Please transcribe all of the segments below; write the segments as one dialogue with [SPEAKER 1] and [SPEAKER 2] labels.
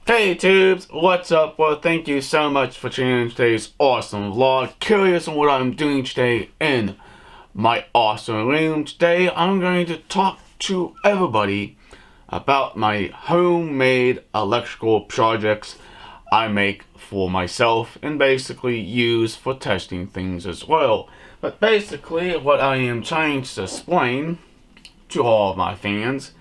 [SPEAKER 1] Hey tubes, what's up? Well, thank you so much for tuning in today's awesome vlog. Curious on what I'm doing today in my awesome room. Today I'm going to talk to everybody about my homemade electrical projects I make for myself and basically use for testing things as well. But basically what I am trying to explain to all of my fans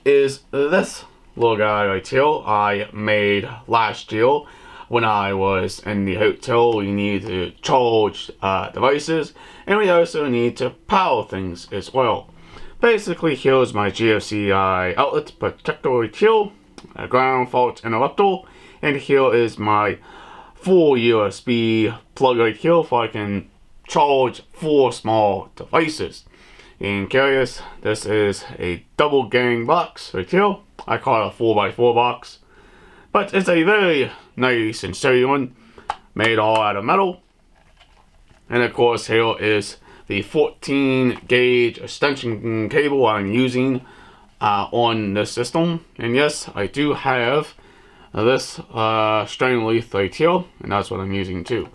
[SPEAKER 1] is this little guy right here I made last year when I was in the hotel. We need to charge devices, and we also need to power things as well. Basically, here's my GFCI outlet protector right here, a ground fault interrupter, and here is my full USB plug right here so I can charge 4 small devices. In curious, this is a double gang box right here. I call it a 4x4 box, but it's a very nice and sturdy one, made all out of metal. And of course, here is the 14 gauge extension cable I'm using on this system. And yes, I do have this string leaf right here, and that's what I'm using too.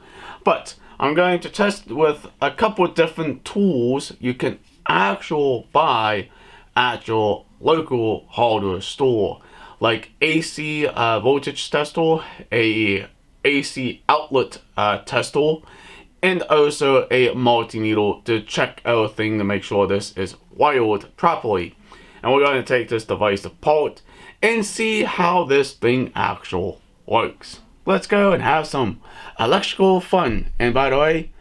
[SPEAKER 1] But I'm going to test with a couple of different tools you can actually buy at your local hardware store, like AC voltage tester, a AC outlet tester, and also a multimeter to check everything to make sure this is wired properly. And we're going to take this device apart and see how this thing actually works. Let's go and have some electrical fun. And by the way,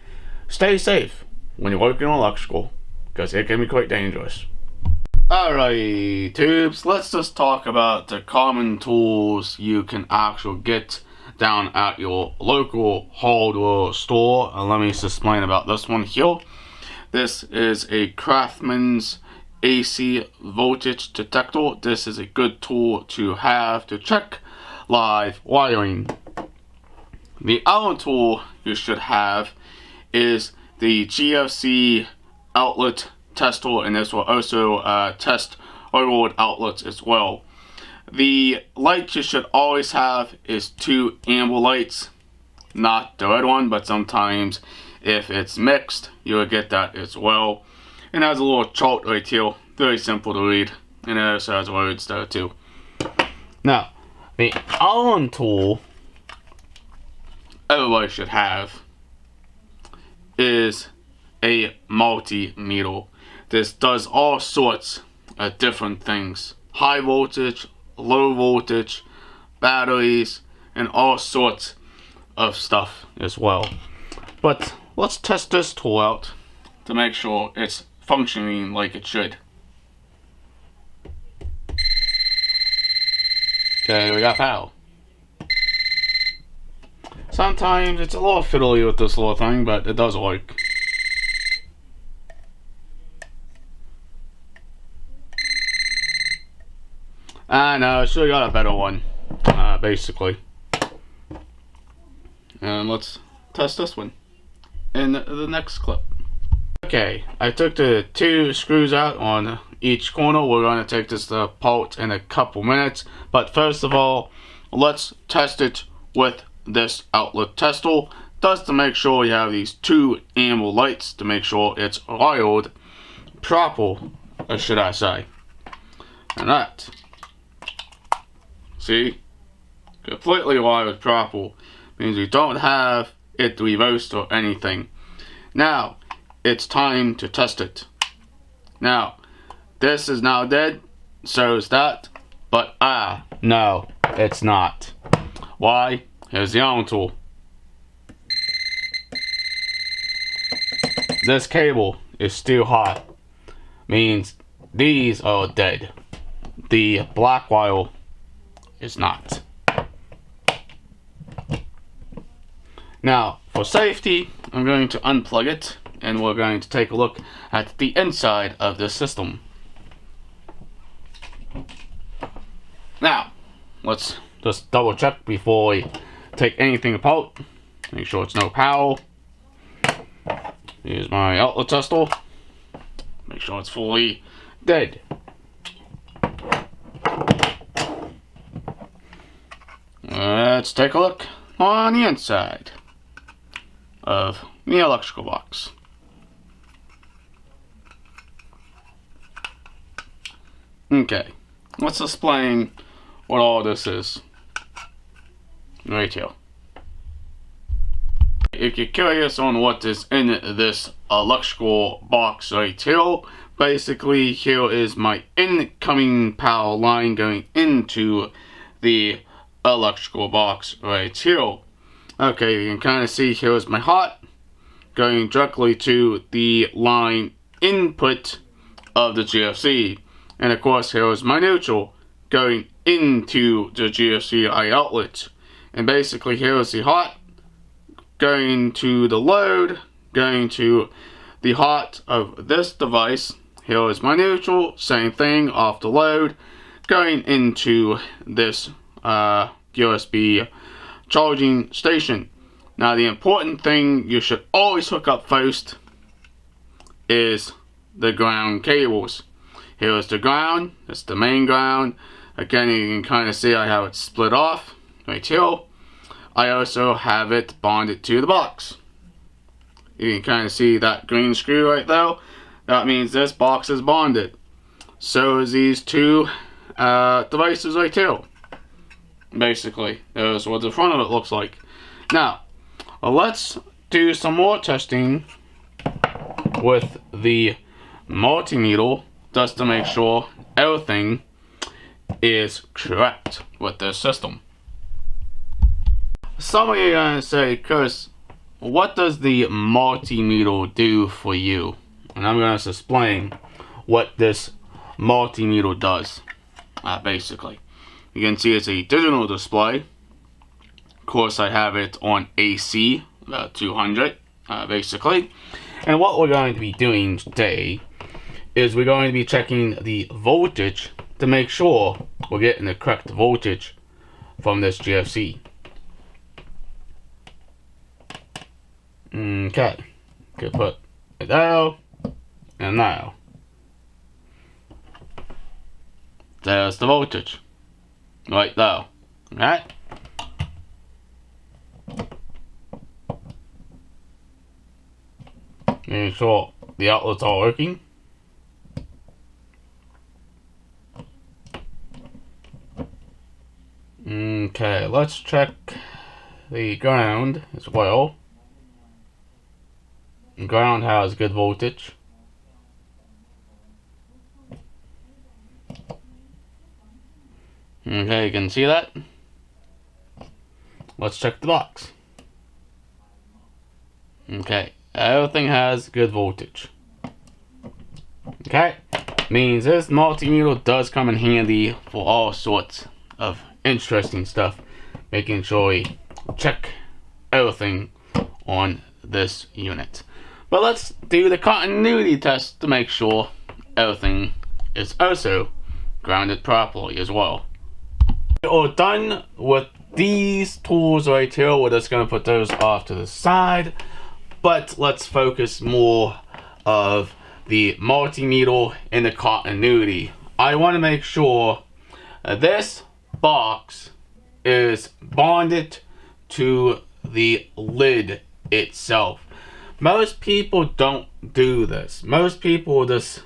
[SPEAKER 1] stay safe when you're working on electrical, because it can be quite dangerous. Alright tubes, let's just talk about the common tools you can actually get down at your local hardware store. And let me just explain about this one here. This is a Craftsman's AC voltage detector. This is a good tool to have to check live wiring. The other tool you should have is the GFC outlet tester, and this will also test overload outlets as well. The light you should always have is 2 amber lights, not the red one, but sometimes if it's mixed, you'll get that as well. And it has a little chart right here, very simple to read, and it also has words there too. Now, the other tool everybody should have is a multimeter. This does all sorts of different things: high voltage, low voltage, batteries, and all sorts of stuff as well. But let's test this tool out to make sure it's functioning like it should. Okay, we got power. Sometimes it's a little fiddly with this little thing, but it does work. I know, I should have got a better one, basically. And let's test this one in the next clip. Okay, I took the 2 screws out on each corner. We're going to take this apart in a couple minutes. But first of all, let's test it with this outlet tester, just to make sure you have these 2 amber lights to make sure it's wired proper, or should I say. And that, see, completely wired proper, means we don't have it reversed or anything. Now, it's time to test it. Now, this is now dead, so is that, but no, it's not. Why? Here's the arm tool. This cable is still hot, means these are dead. The black wire is not. Now, for safety, I'm going to unplug it, and we're going to take a look at the inside of this system. Now, let's just double check before we take anything apart. Make sure it's no power. Here's my outlet tester. Make sure it's fully dead. let's take a look on the inside of the electrical box. Okay, let's explain what all this is right here. If you're curious on what is in this electrical box right here, basically here is my incoming power line going into the electrical box right here. Okay, you can kind of see here is my hot going directly to the line input of the GFC. And of course here is my neutral going into the GFCI outlet. And basically here is the hot going to the load, going to the hot of this device. Here is my neutral, same thing, off the load, going into this USB charging station. Now the important thing you should always hook up first is the ground cables. Here is the ground, it's the main ground. Again, you can kind of see I have it split off right here. I also have it bonded to the box. You can kind of see that green screw right there. That means this box is bonded. So is these two devices right here. Basically, there's what the front of it looks like. Now, let's do some more testing with the multimeter just to make sure everything is correct with this system. Some of you are going to say, Chris, what does the multimeter do for you? And I'm going to explain what this multimeter does. Basically, you can see it's a digital display. Of course, I have it on AC, about 200, basically. And what we're going to be doing today is we're going to be checking the voltage to make sure we're getting the correct voltage from this GFC. Okay, could put it there and there. There's the voltage right there. Okay. Make sure the outlets are working. Okay, let's check the ground as well. Ground has good voltage. Okay, you can see that. Let's check the box. Okay, everything has good voltage. Okay, means this multimeter does come in handy for all sorts of interesting stuff, making sure we check everything on this unit. But let's do the continuity test to make sure everything is also grounded properly as well. We're done with these tools right here. We're just going to put those off to the side. But let's focus more of the multimeter and the continuity. I want to make sure this box is bonded to the lid itself. Most people don't do this. Most people just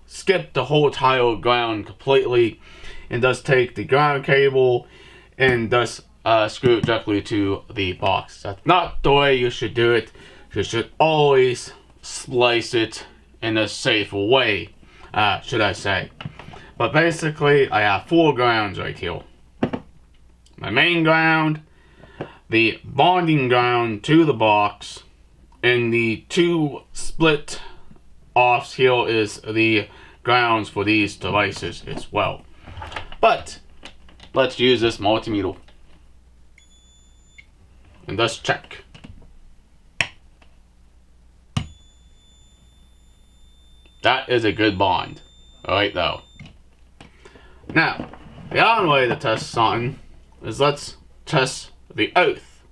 [SPEAKER 1] skip the whole tile ground completely and just take the ground cable and just screw it directly to the box. That's not the way you should do it. You should always splice it in a safe way, should I say. But basically, I have 4 grounds right here. My main ground, the bonding ground to the box, and the 2 split offs here is the grounds for these devices as well. But let's use this multimeter and just check. That is a good bond right there. Now, the other way to test something is let's test the oath.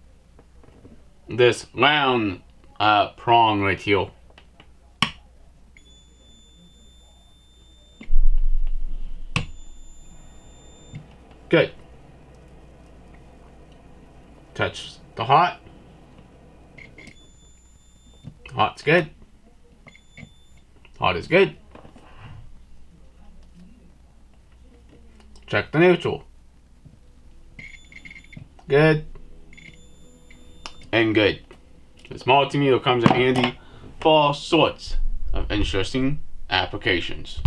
[SPEAKER 1] This round prong right here. Good. touch the hot. Hot's good. Hot is good. Check the neutral. Good. And good. This multimeter comes in handy for all sorts of interesting applications.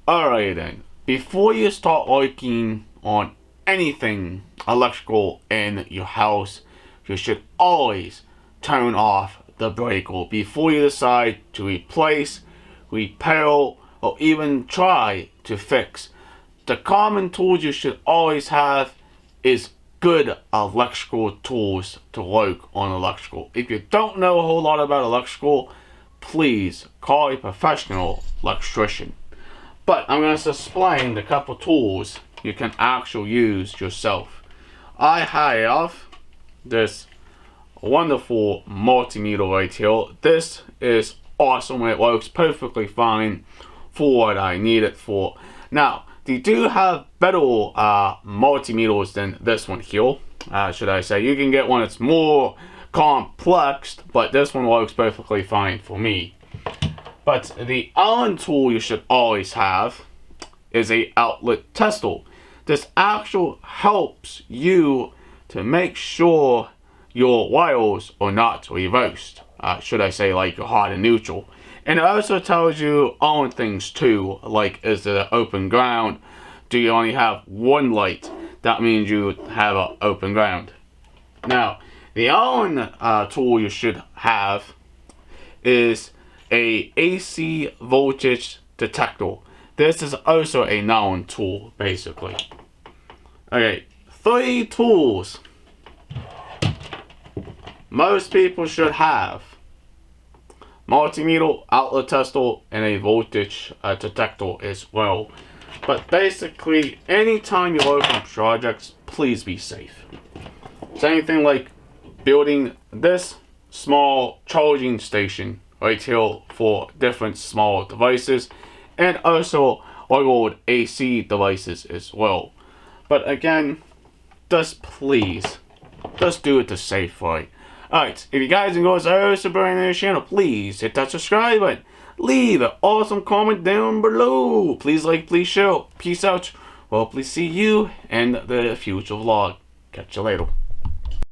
[SPEAKER 1] Alright then, before you start working on anything electrical in your house, you should always turn off the breaker before you decide to replace, repair, or even try to fix. The common tools you should always have is good electrical tools to work on electrical. If you don't know a whole lot about electrical, please call a professional electrician. But I'm going to explain the couple tools you can actually use yourself. I have this wonderful multimeter right here. This is awesome. It works perfectly fine for what I need it for. Now, they do have better multimeters than this one here, should I say. You can get one that's more complex, but this one works perfectly fine for me. But the Allen tool you should always have is a outlet tester. This actually helps you to make sure your wires are not reversed, should I say, like your hot and neutral. And it also tells you other things too, like is it an open ground? Do you only have one light? That means you have an open ground. Now, the other tool you should have is a AC voltage detector. This is also a known tool, basically. Okay, 3 tools most people should have: multimeter, outlet tester, and a voltage detector as well. But basically, anytime you work on projects, please be safe. It's anything like building this small charging station right here for different small devices, and also old AC devices as well. But again, just please, just do it the safe way. Alright, if you guys enjoy this supporting this channel, please hit that subscribe button. Leave an awesome comment down below. Please like, please share. Peace out. Well, please see you in the future vlog. Catch you later.